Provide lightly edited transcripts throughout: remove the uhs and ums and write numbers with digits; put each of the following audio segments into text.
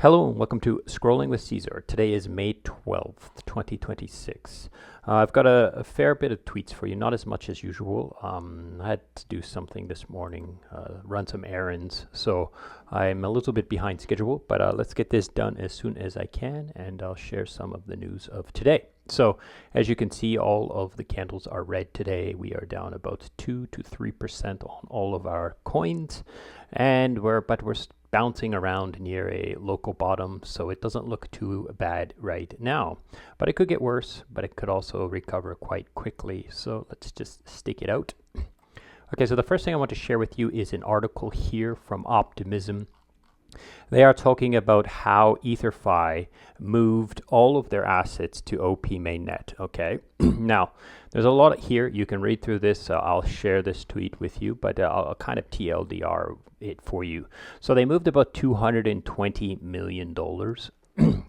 Hello and welcome to Scrolling with Ceazor. Today is May 12th, 2026. I've got a fair bit of tweets for you, not as much as usual. I had to do something this morning, run some errands, so I'm a little bit behind schedule, but let's get this done as soon as I can, and I'll share some of the news of today. So, as you can see, all of the candles are red today. We are down about 2 to 3% on all of our coins, and we're bouncing around near a local bottom, so it doesn't look too bad right now. But it could get worse, but it could also recover quite quickly. So let's just stick it out. Okay, so the first thing I want to share with you is an article here from Optimism. They are talking about how EtherFi moved all of their assets to OP mainnet. Okay, now there's a lot here. You can read through this. I'll share this tweet with you, but I'll kind of TLDR it for you. So they moved about $220 million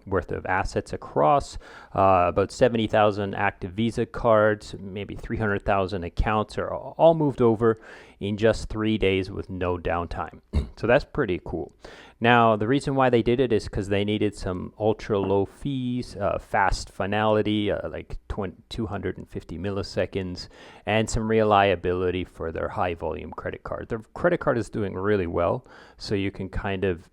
worth of assets across, about 70,000 active Visa cards, maybe 300,000 accounts are all moved over in just 3 days with no downtime. So that's pretty cool. Now, the reason why they did it is because they needed some ultra low fees, fast finality, like 250 milliseconds, and some reliability for their high volume credit card. Their credit card is doing really well, so you can kind of,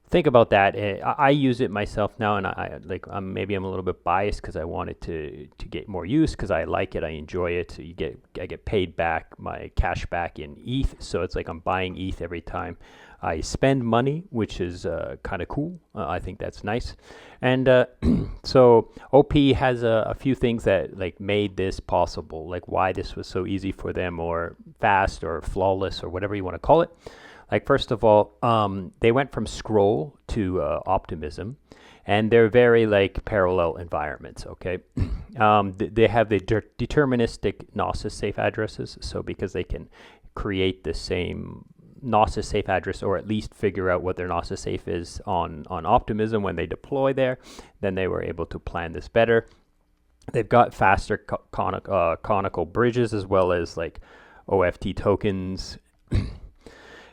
think about that. I use it myself now, and maybe I'm a little bit biased because I wanted to get more use because I like it, I enjoy it. So I get paid back my cash back in ETH, so it's like I'm buying ETH every time I spend money, which is kind of cool. I think that's nice. And so OP has a few things that made this possible, like why this was so easy for them, or fast, or flawless, or whatever you want to call it. Like, first of all, they went from Scroll to Optimism, and they're very parallel environments, okay? They have the deterministic Gnosis safe addresses, so because they can create the same Gnosis safe address, or at least figure out what their Gnosis safe is on Optimism when they deploy there, then they were able to plan this better. They've got faster conical bridges, as well as OFT tokens.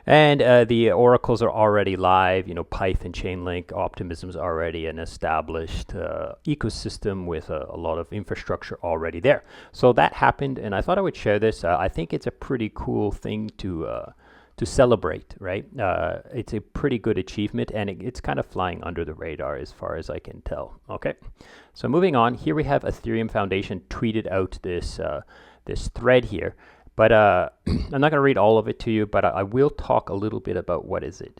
And the oracles are already live, Python, Chainlink. Optimism's already an established ecosystem with a lot of infrastructure already there. So that happened, and I thought I would share this. I think it's a pretty cool thing to celebrate, right? It's a pretty good achievement, and it's kind of flying under the radar as far as I can tell. Okay, so moving on, here we have Ethereum Foundation tweeted out this thread here. But I'm not going to read all of it to you, but I will talk a little bit about what is it.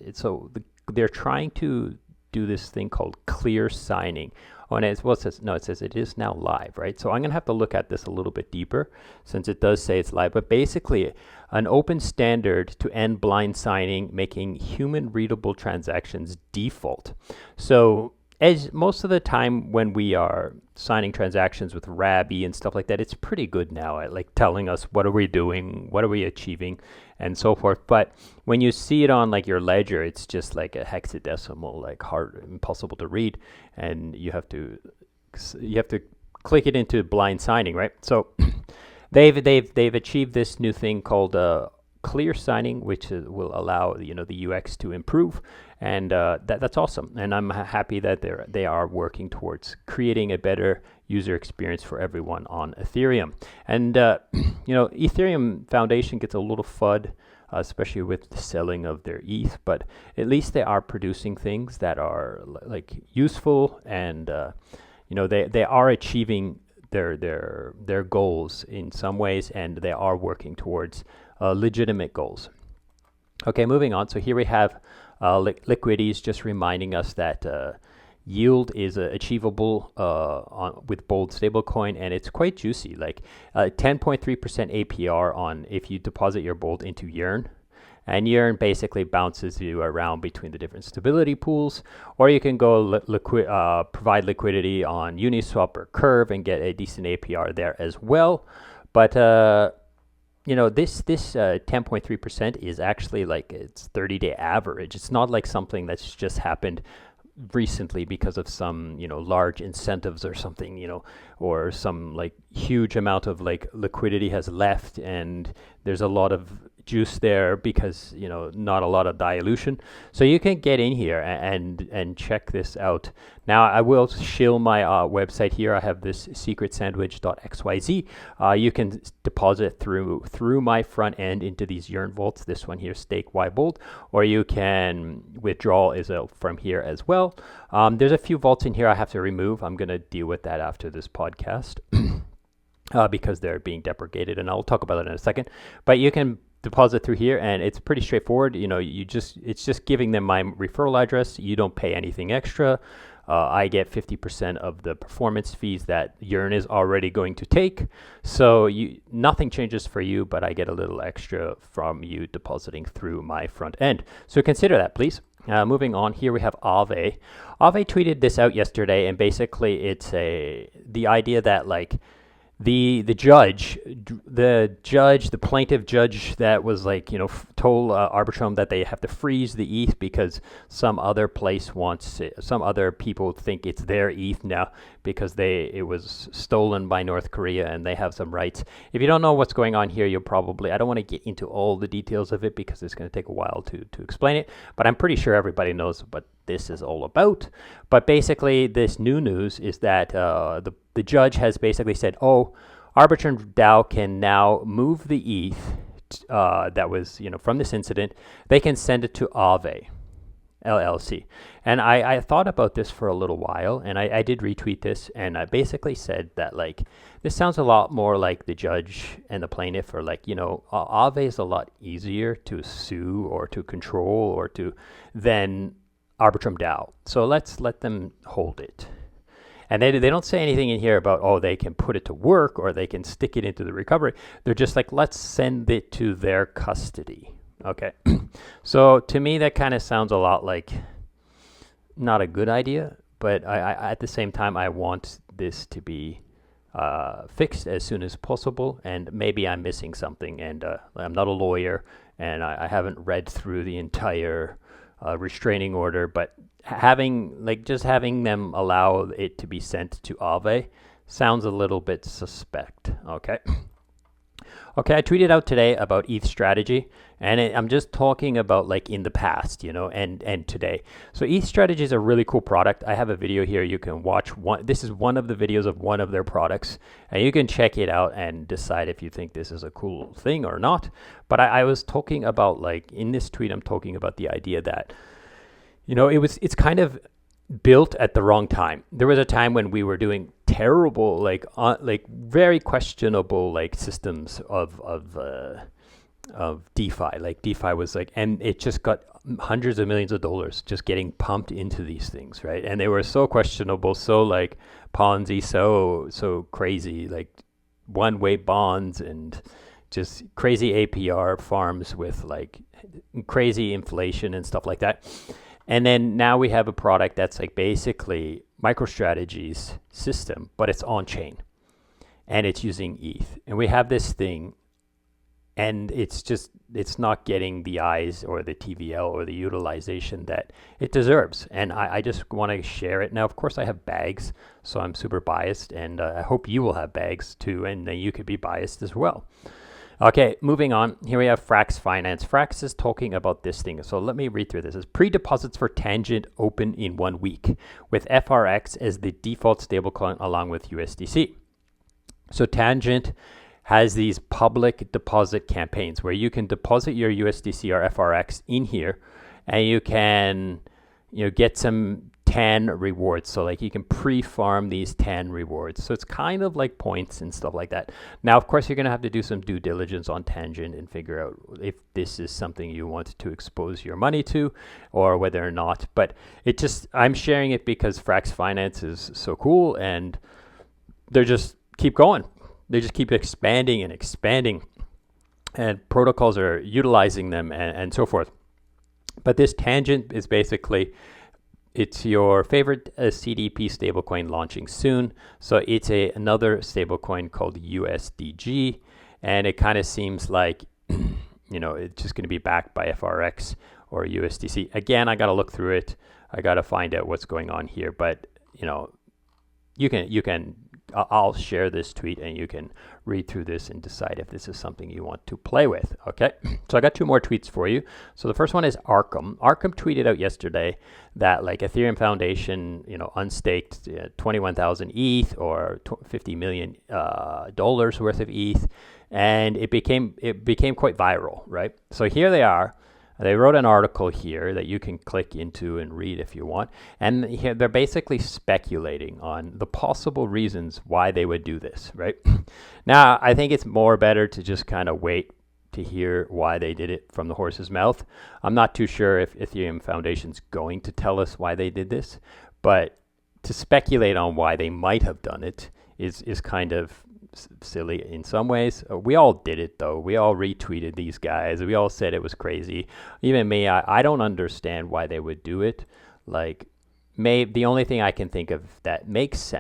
They're trying to do this thing called clear signing. Oh, and it says it is now live, right? So I'm going to have to look at this a little bit deeper, since it does say it's live. But basically, an open standard to end blind signing, making human readable transactions default. So as most of the time when we are signing transactions with Rabby and stuff like that, it's pretty good now at telling us what are we doing, what are we achieving, and so forth. But when you see it on your ledger, it's just like a hexadecimal, hard, impossible to read, and you have to click it into blind signing, right? So they've achieved this new thing called clear signing, which will allow the UX to improve, and that's awesome. And I'm happy that they are working towards creating a better user experience for everyone on Ethereum. And Ethereum Foundation gets a little FUD, especially with the selling of their ETH, but at least they are producing things that are useful, and they are achieving their goals in some ways, and they are working towards legitimate goals. Okay, moving on. So here we have Liquidity's just reminding us that yield is achievable with Bold stablecoin, and it's quite juicy. 10.3% APR on if you deposit your Bold into Yearn. And Yearn basically bounces you around between the different stability pools, or you can go provide liquidity on Uniswap or Curve and get a decent APR there as well. But this 10.3% is actually its 30-day average. It's not something that's just happened recently because of some large incentives or something, or some huge amount of liquidity has left, and there's a lot of juice there because, you know, not a lot of dilution. So you can get in here and check this out. Now I will shill my website here. I have this secretsandwich.xyz. You can deposit through my front end into these yearn vaults. This one here, stake Y bold, or you can withdraw is from here as well. There's a few vaults in here I have to remove. I'm going to deal with that after this podcast. Because they're being deprecated, and I'll talk about it in a second. But you can deposit through here, and it's pretty straightforward. You know, it's just giving them my referral address. You don't pay anything extra. I get 50% of the performance fees that Yearn is already going to take. So nothing changes for you, but I get a little extra from you depositing through my front end. So consider that, please. Moving on, here we have Aave. Aave tweeted this out yesterday, and basically it's the idea that like the plaintiff judge that was like, you know, told Arbitrum that they have to freeze the ETH because some other place wants it, some other people think it's their ETH now because it was stolen by North Korea and they have some rights. If you don't know what's going on here, I don't want to get into all the details of it because it's going to take a while to explain it, but I'm pretty sure everybody knows what this is all about. But basically this new news is that the judge has basically said, oh, Arbitrum DAO can now move the ETH that was, you know, from this incident. They can send it to Aave LLC. And I thought about this for a little while, and I did retweet this, and I basically said that, like, this sounds a lot more like the judge and the plaintiff are like, you know, Aave is a lot easier to sue or to control or than Arbitrum DAO. So let's let them hold it. And they don't say anything in here about, oh, they can put it to work or they can stick it into the recovery. They're just like, let's send it to their custody. Okay. So to me, that kind of sounds a lot like not a good idea, but I at the same time, I want this to be fixed as soon as possible. And maybe I'm missing something, and I'm not a lawyer and I haven't read through the entire restraining order, but having them allow it to be sent to Aave sounds a little bit suspect. Okay, I tweeted out today about ETH strategy, and I'm just talking about like in the past, you know, and today. So ETH strategy is a really cool product. I have a video here you can watch. This is one of the videos of one of their products, and you can check it out and decide if you think this is a cool thing or not. But I was talking about, like, in this tweet, I'm talking about the idea that, you know, it's kind of built at the wrong time. There was a time when we were doing terrible, like very questionable, like systems of DeFi. Like DeFi was like, and it just got hundreds of millions of dollars just getting pumped into these things, right? And they were so questionable, so like Ponzi, so crazy, like one-way bonds and just crazy APR farms with like crazy inflation and stuff like that. And then now we have a product that's like basically MicroStrategy's system, but it's on chain and it's using ETH. And we have this thing, and it's not getting the eyes or the TVL or the utilization that it deserves. And I just want to share it. Now, of course, I have bags, so I'm super biased, and I hope you will have bags too, and you could be biased as well. Okay, moving on. Here we have Frax Finance. Frax is talking about this thing. So let me read through this. It's pre-deposits for Tangent open in 1 week with FRX as the default stablecoin along with USDC. So Tangent has these public deposit campaigns where you can deposit your USDC or FRX in here, and you can, you know, get some TAN rewards. So like you can pre-farm these TAN rewards. So it's kind of like points and stuff like that. Now, of course, you're going to have to do some due diligence on Tangent and figure out if this is something you want to expose your money to or whether or not. But I'm sharing it because Frax Finance is so cool, and they just keep going. They just keep expanding and expanding, and protocols are utilizing them and so forth. But this Tangent is basically, it's your favorite CDP stablecoin launching soon. So it's another stablecoin called USDG, and it kind of seems like, you know, it's just going to be backed by FRX or USDC. Again, I got to look through it. I got to find out what's going on here. But, you know, you can I'll share this tweet and you can read through this and decide if this is something you want to play with. Okay, so I got two more tweets for you. So the first one is Arkham. Arkham tweeted out yesterday that like Ethereum Foundation, unstaked 21,000 ETH or $50 million dollars worth of ETH, and it became quite viral, right? So here they are. They wrote an article here that you can click into and read if you want. And here they're basically speculating on the possible reasons why they would do this, right? Now, I think it's more better to just kind of wait to hear why they did it from the horse's mouth. I'm not too sure if Ethereum Foundation's going to tell us why they did this, but to speculate on why they might have done it is kind of silly in some ways. We all did it though. We all retweeted these guys. We all said it was crazy. Even me, I don't understand why they would do it. Like, the only thing I can think of that makes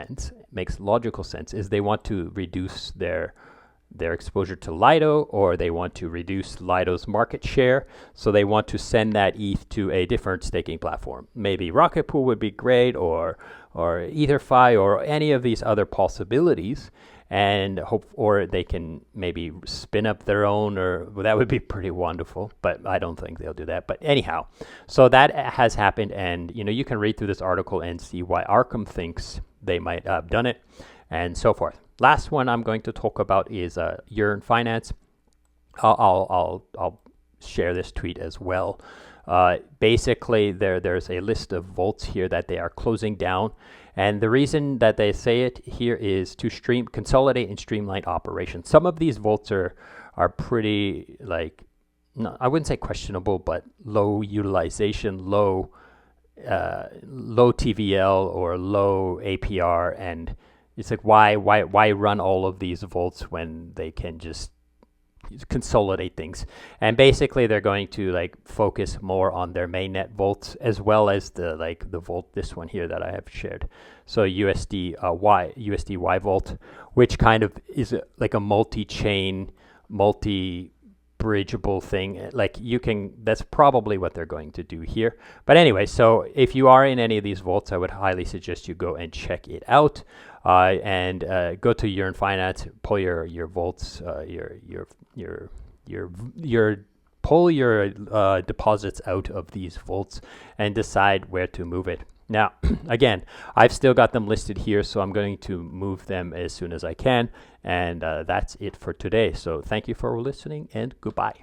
logical sense, is they want to reduce their exposure to Lido, or they want to reduce Lido's market share. So they want to send that ETH to a different staking platform. Maybe Rocket Pool would be great, or EtherFi, or any of these other possibilities. And or they can maybe spin up their own, that would be pretty wonderful, but I don't think they'll do that. But anyhow, so that has happened, and you can read through this article and see why Arkham thinks they might have done it, and so forth. Last one I'm going to talk about is Yearn Finance. I'll share this tweet as well. Basically, there's a list of vaults here that they are closing down. And the reason that they say it here is to consolidate and streamline operations. Some of these vaults are pretty, I wouldn't say questionable, but low utilization, low TVL or low APR. And it's like, why run all of these vaults when they can just consolidate things? And basically they're going to focus more on their mainnet vaults, as well as the vault, this one here that I have shared. So USDY vault, which kind of is a multi-chain, multi-bridgeable thing. That's probably what they're going to do here. But anyway, so if you are in any of these vaults, I would highly suggest you go and check it out. And go to Yearn Finance, pull your vaults, pull your deposits out of these vaults and decide where to move it. Now, again, I've still got them listed here, so I'm going to move them as soon as I can. And that's it for today. So thank you for listening, and goodbye.